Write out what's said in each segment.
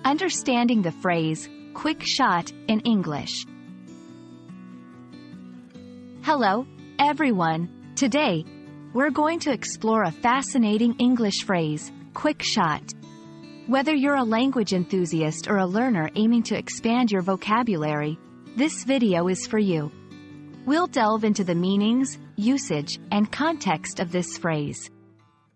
Understanding the phrase, quick shot, in English. Hello, everyone. Today, we're going to explore a fascinating English phrase, quick shot. Whether you're a language enthusiast or a learner aiming to expand your vocabulary, this video is for you. We'll delve into the meanings, usage, and context of this phrase.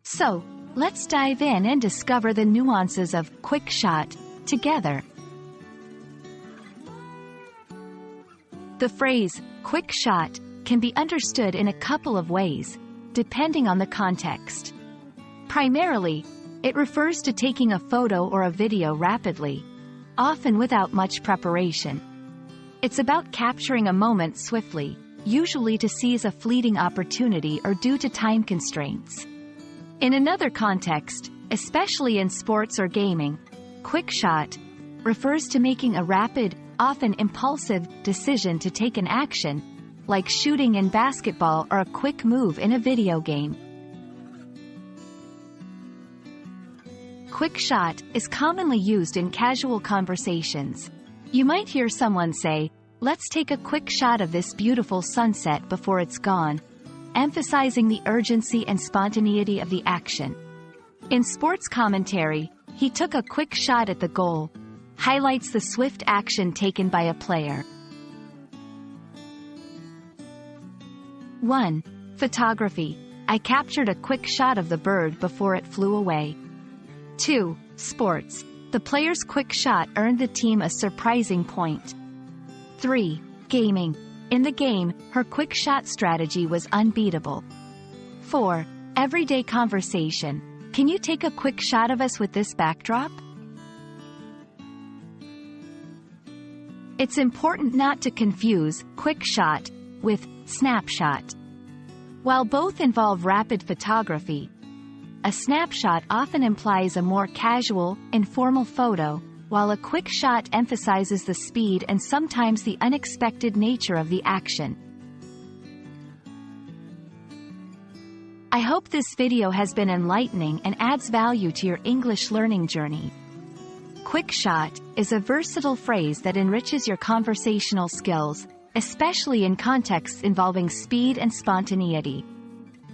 So, let's dive in and discover the nuances of quick shot together. The phrase, quick shot, can be understood in a couple of ways, depending on the context. Primarily, it refers to taking a photo or a video rapidly, often without much preparation. It's about capturing a moment swiftly, usually to seize a fleeting opportunity or due to time constraints. In another context, especially in sports or gaming, quick shot refers to making a rapid, often impulsive, decision to take an action, like shooting in basketball or a quick move in a video game. Quick shot is commonly used in casual conversations. You might hear someone say, "Let's take a quick shot of this beautiful sunset before it's gone," emphasizing the urgency and spontaneity of the action. In sports commentary, "He took a quick shot at the goal," highlights the swift action taken by a player. 1. Photography. "I captured a quick shot of the bird before it flew away." 2. Sports. "The player's quick shot earned the team a surprising point." 3. Gaming. "In the game, her quick shot strategy was unbeatable." 4. Everyday conversation. "Can you take a quick shot of us with this backdrop?" It's important not to confuse quick shot with snapshot. While both involve rapid photography, a snapshot often implies a more casual, informal photo, while a quick shot emphasizes the speed and sometimes the unexpected nature of the action. I hope this video has been enlightening and adds value to your English learning journey. Quick shot is a versatile phrase that enriches your conversational skills, especially in contexts involving speed and spontaneity.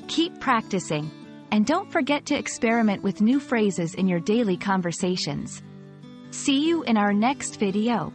Keep practicing, and don't forget to experiment with new phrases in your daily conversations. See you in our next video.